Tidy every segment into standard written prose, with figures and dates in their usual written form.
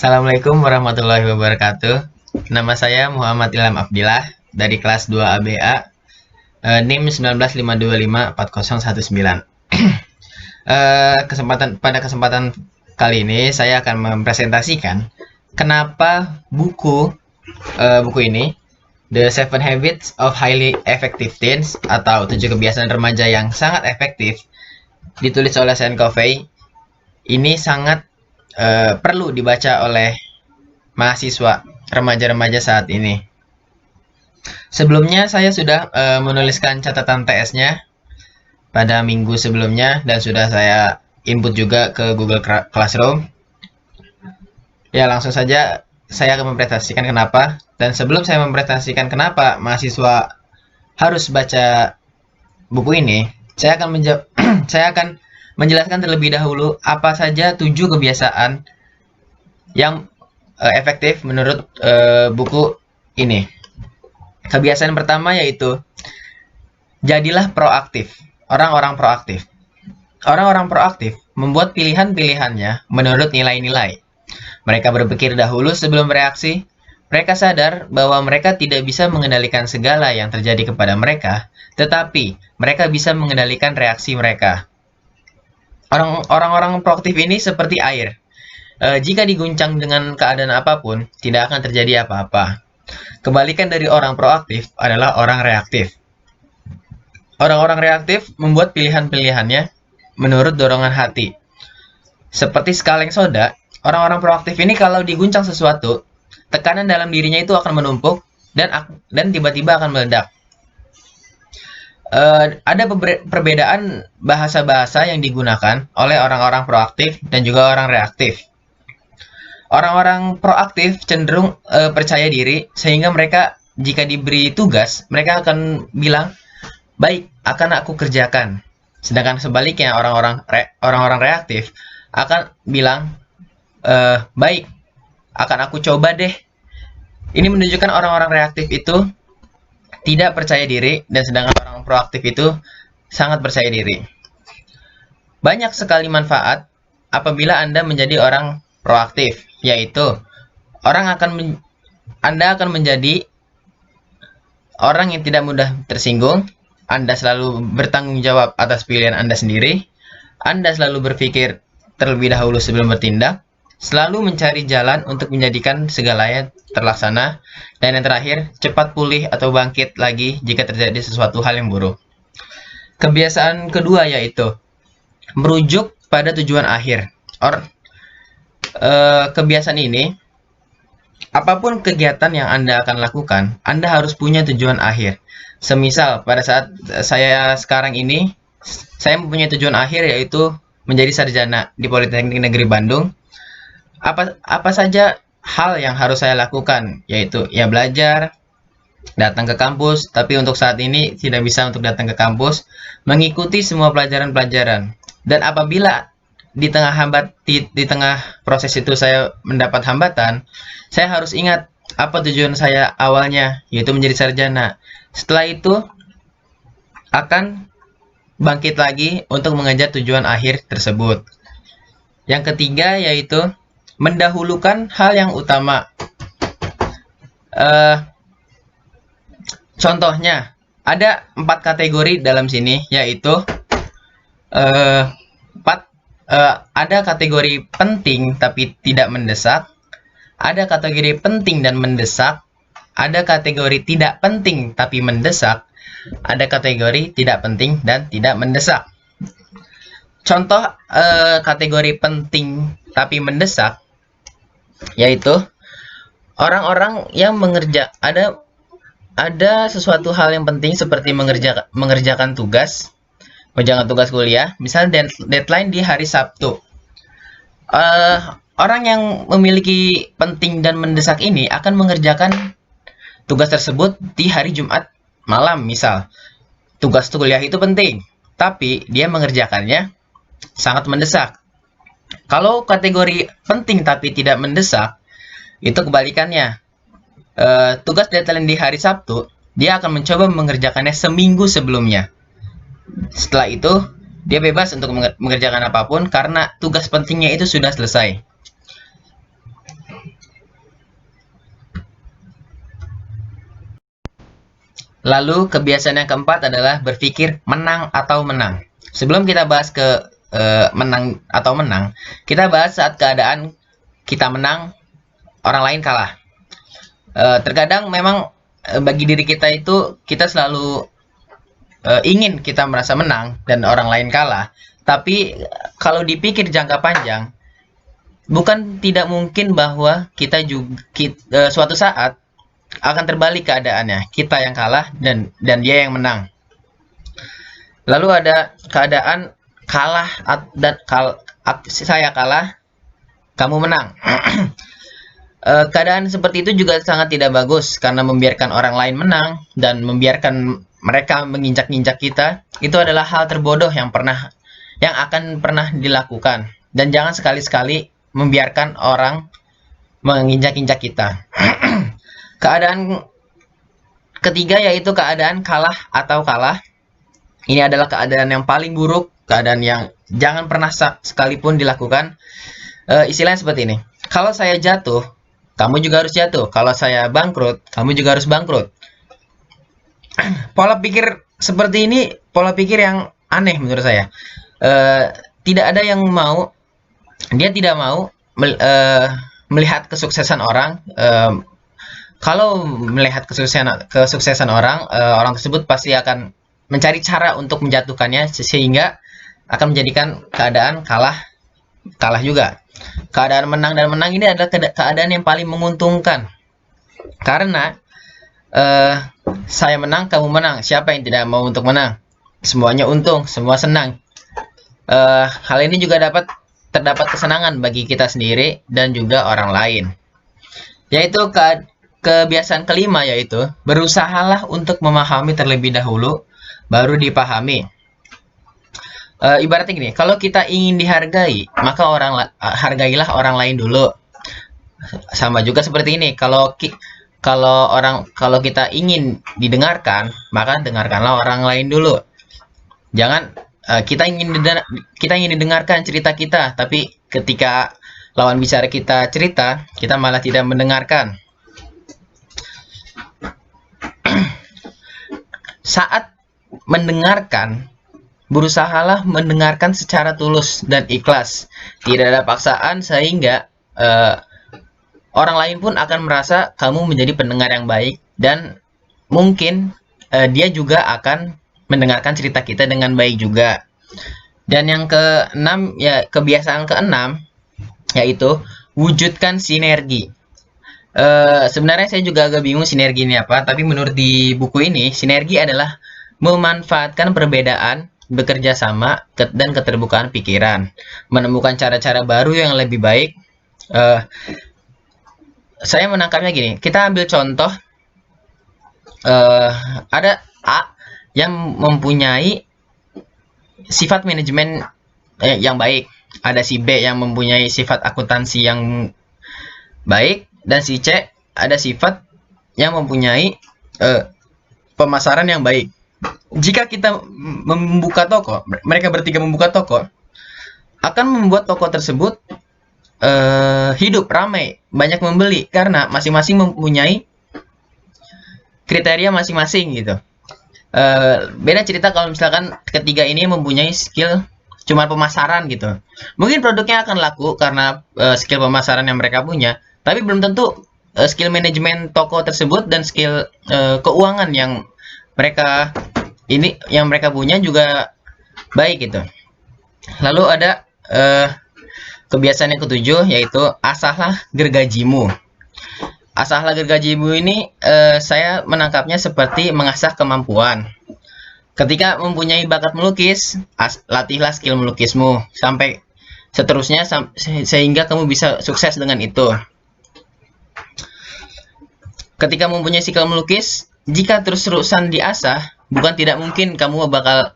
Assalamualaikum warahmatullahi wabarakatuh. Nama saya Muhammad Ilham Abdillah dari kelas 2 ABA, NIM 195254019. Pada kesempatan kali ini saya akan mempresentasikan kenapa buku ini The Seven Habits of Highly Effective Teens atau 7 kebiasaan remaja yang sangat efektif ditulis oleh Sean Covey ini sangat perlu dibaca oleh mahasiswa remaja-remaja saat ini. Sebelumnya saya sudah menuliskan catatan TS-nya pada minggu sebelumnya dan sudah saya input juga ke Google Classroom. Ya, langsung saja saya akan mempresentasikan kenapa. Dan sebelum saya mempresentasikan kenapa mahasiswa harus baca buku ini, saya akan saya akan menjelaskan terlebih dahulu apa saja 7 kebiasaan yang efektif menurut buku ini. Kebiasaan pertama yaitu jadilah proaktif. Orang-orang proaktif. Orang-orang proaktif membuat pilihan-pilihannya menurut nilai-nilai. Mereka berpikir dahulu sebelum bereaksi. Mereka sadar bahwa mereka tidak bisa mengendalikan segala yang terjadi kepada mereka, tetapi mereka bisa mengendalikan reaksi mereka. Orang-orang proaktif ini seperti air. Jika diguncang dengan keadaan apapun, tidak akan terjadi apa-apa. Kebalikan dari orang proaktif adalah orang reaktif. Orang-orang reaktif membuat pilihan-pilihannya menurut dorongan hati. Seperti sekaleng soda, orang-orang proaktif ini kalau diguncang sesuatu, tekanan dalam dirinya itu akan menumpuk dan tiba-tiba akan meledak. Ada perbedaan bahasa-bahasa yang digunakan oleh orang-orang proaktif dan juga orang reaktif. Orang-orang proaktif cenderung percaya diri sehingga mereka jika diberi tugas, mereka akan bilang, "Baik, akan aku kerjakan." Sedangkan sebaliknya orang-orang reaktif akan bilang, "Baik, akan aku coba deh." Ini menunjukkan orang-orang reaktif itu tidak percaya diri dan sedangkan orang proaktif itu sangat percaya diri. Banyak sekali manfaat apabila Anda menjadi orang proaktif, yaitu Anda akan menjadi orang yang tidak mudah tersinggung, Anda selalu bertanggung jawab atas pilihan Anda sendiri, Anda selalu berpikir terlebih dahulu sebelum bertindak, selalu mencari jalan untuk menjadikan segalanya terlaksana, dan yang terakhir, cepat pulih atau bangkit lagi jika terjadi sesuatu hal yang buruk. Kebiasaan kedua yaitu merujuk pada tujuan akhir. Kebiasaan ini, apapun kegiatan yang Anda akan lakukan, Anda harus punya tujuan akhir. Semisal pada saat saya sekarang ini, saya mempunyai tujuan akhir yaitu menjadi sarjana di Politeknik Negeri Bandung. Apa saja hal yang harus saya lakukan, yaitu ya belajar, datang ke kampus, tapi untuk saat ini tidak bisa untuk datang ke kampus, mengikuti semua pelajaran-pelajaran. Dan apabila di tengah proses itu saya mendapat hambatan, saya harus ingat apa tujuan saya awalnya, yaitu menjadi sarjana. Setelah itu akan bangkit lagi untuk mengejar tujuan akhir tersebut. Yang ketiga yaitu mendahulukan hal yang utama. Contohnya, ada 4 kategori dalam sini, yaitu ada kategori penting tapi tidak mendesak, ada kategori penting dan mendesak, ada kategori tidak penting tapi mendesak, ada kategori tidak penting dan tidak mendesak. Contoh kategori penting tapi mendesak yaitu orang-orang yang ada sesuatu hal yang penting seperti mengerjakan tugas kuliah, misalnya deadline di hari Sabtu. Orang yang memiliki penting dan mendesak ini akan mengerjakan tugas tersebut di hari Jumat malam, misal. Tugas kuliah itu penting, tapi dia mengerjakannya sangat mendesak. Kalau kategori penting tapi tidak mendesak, itu kebalikannya. Tugas deadline di hari Sabtu, dia akan mencoba mengerjakannya seminggu sebelumnya. Setelah itu, dia bebas untuk mengerjakan apapun karena tugas pentingnya itu sudah selesai. Lalu kebiasaan yang keempat adalah berpikir menang atau menang. Sebelum kita bahas ke menang atau menang, kita bahas saat keadaan kita menang, orang lain kalah. Terkadang memang bagi diri kita itu kita selalu ingin kita merasa menang dan orang lain kalah. Tapi kalau dipikir jangka panjang, bukan tidak mungkin bahwa kita juga suatu saat akan terbalik keadaannya. Kita yang kalah dan dia yang menang. Lalu ada keadaan kalah dan saya kalah, kamu menang. Keadaan seperti itu juga sangat tidak bagus karena membiarkan orang lain menang dan membiarkan mereka menginjak-injak kita itu adalah hal terbodoh yang akan pernah dilakukan, dan jangan sekali-sekali membiarkan orang menginjak-injak kita. Keadaan ketiga yaitu keadaan kalah atau kalah. Ini adalah keadaan yang paling buruk, keadaan yang jangan pernah sekalipun dilakukan. Istilahnya seperti ini. Kalau saya jatuh, kamu juga harus jatuh. Kalau saya bangkrut, kamu juga harus bangkrut. Pola pikir seperti ini, pola pikir yang aneh menurut saya. Tidak ada yang mau, dia tidak mau melihat kesuksesan orang. Kalau melihat kesuksesan orang, orang tersebut pasti akan mencari cara untuk menjatuhkannya sehingga akan menjadikan keadaan kalah juga. Keadaan menang dan menang ini adalah keadaan yang paling menguntungkan. Karena saya menang, kamu menang. Siapa yang tidak mau untuk menang? Semuanya untung, semua senang. Hal ini juga terdapat kesenangan bagi kita sendiri dan juga orang lain. Yaitu kebiasaan kelima, yaitu berusahalah untuk memahami terlebih dahulu baru dipahami. Ibaratnya gini, kalau kita ingin dihargai, maka hargailah orang lain dulu. Sama juga seperti ini, kalau kita ingin didengarkan, maka dengarkanlah orang lain dulu. Jangan kita ingin didengarkan cerita kita, tapi ketika lawan bicara kita cerita, kita malah tidak mendengarkan. Saat mendengarkan, berusahalah mendengarkan secara tulus dan ikhlas. Tidak ada paksaan sehingga orang lain pun akan merasa kamu menjadi pendengar yang baik, dan mungkin dia juga akan mendengarkan cerita kita dengan baik juga. Dan yang keenam, ya kebiasaan keenam, yaitu wujudkan sinergi. Sebenarnya saya juga agak bingung sinergi ini apa, tapi menurut di buku ini, sinergi adalah memanfaatkan perbedaan, bekerja sama, dan keterbukaan pikiran, menemukan cara-cara baru yang lebih baik. Saya menangkapnya gini, kita ambil contoh, ada A yang mempunyai sifat manajemen yang baik, ada si B yang mempunyai sifat akuntansi yang baik, dan si C ada sifat yang mempunyai pemasaran yang baik. Jika kita membuka toko, mereka bertiga membuka toko, akan membuat toko tersebut hidup, ramai, banyak membeli, karena masing-masing mempunyai kriteria masing-masing gitu. Beda cerita kalau misalkan ketiga ini mempunyai skill cuma pemasaran gitu. Mungkin produknya akan laku karena skill pemasaran yang mereka punya, tapi belum tentu skill manajemen toko tersebut dan skill keuangan yang mereka punya juga baik gitu. Lalu ada kebiasaan yang ketujuh, yaitu asahlah gergajimu. Asahlah gergajimu ini saya menangkapnya seperti mengasah kemampuan. Ketika mempunyai bakat melukis, latihlah skill melukismu sampai seterusnya sehingga kamu bisa sukses dengan itu. Ketika mempunyai skill melukis, jika terus-terusan diasah, bukan tidak mungkin kamu bakal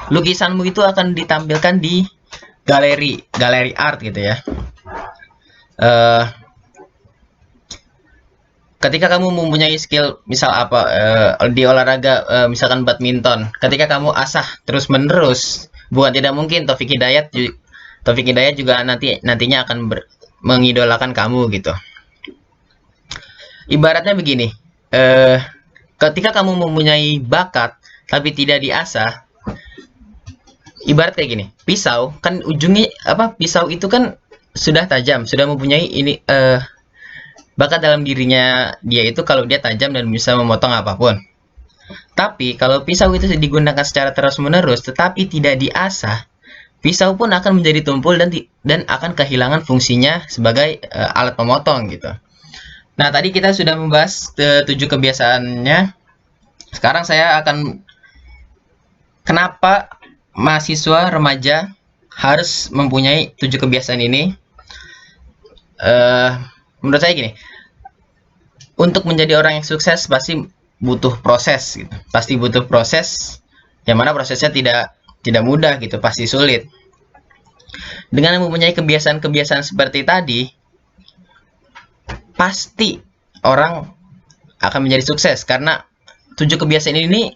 lukisanmu itu akan ditampilkan di galeri art gitu ya. Ketika kamu mempunyai skill misal di olahraga, misalkan badminton, ketika kamu asah terus menerus, bukan tidak mungkin Taufik Hidayat juga nantinya akan mengidolakan kamu gitu. Ibaratnya begini, ketika kamu mempunyai bakat tapi tidak diasah, ibarat kayak gini, pisau kan ujungnya apa? Pisau itu kan sudah tajam, sudah mempunyai ini bakat dalam dirinya dia itu kalau dia tajam dan bisa memotong apapun. Tapi kalau pisau itu digunakan secara terus-menerus tetapi tidak diasah, pisau pun akan menjadi tumpul dan akan kehilangan fungsinya sebagai alat pemotong gitu. Nah, tadi kita sudah membahas 7 kebiasaannya. Sekarang saya akan kenapa mahasiswa remaja harus mempunyai 7 kebiasaan ini. Menurut saya gini, untuk menjadi orang yang sukses pasti butuh proses gitu. Pasti butuh proses yang mana prosesnya tidak mudah gitu, pasti sulit. Dengan mempunyai kebiasaan-kebiasaan seperti tadi, pasti orang akan menjadi sukses karena 7 kebiasaan ini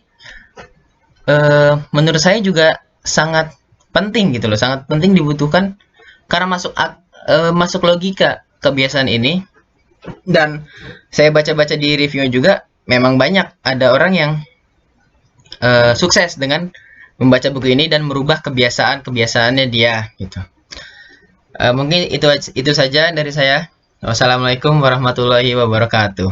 menurut saya juga sangat penting gitu loh, sangat penting dibutuhkan karena masuk logika kebiasaan ini. Dan saya baca-baca di review juga memang banyak ada orang yang sukses dengan membaca buku ini dan merubah kebiasaan-kebiasaannya dia gitu. Mungkin itu saja dari saya. Wassalamualaikum warahmatullahi wabarakatuh.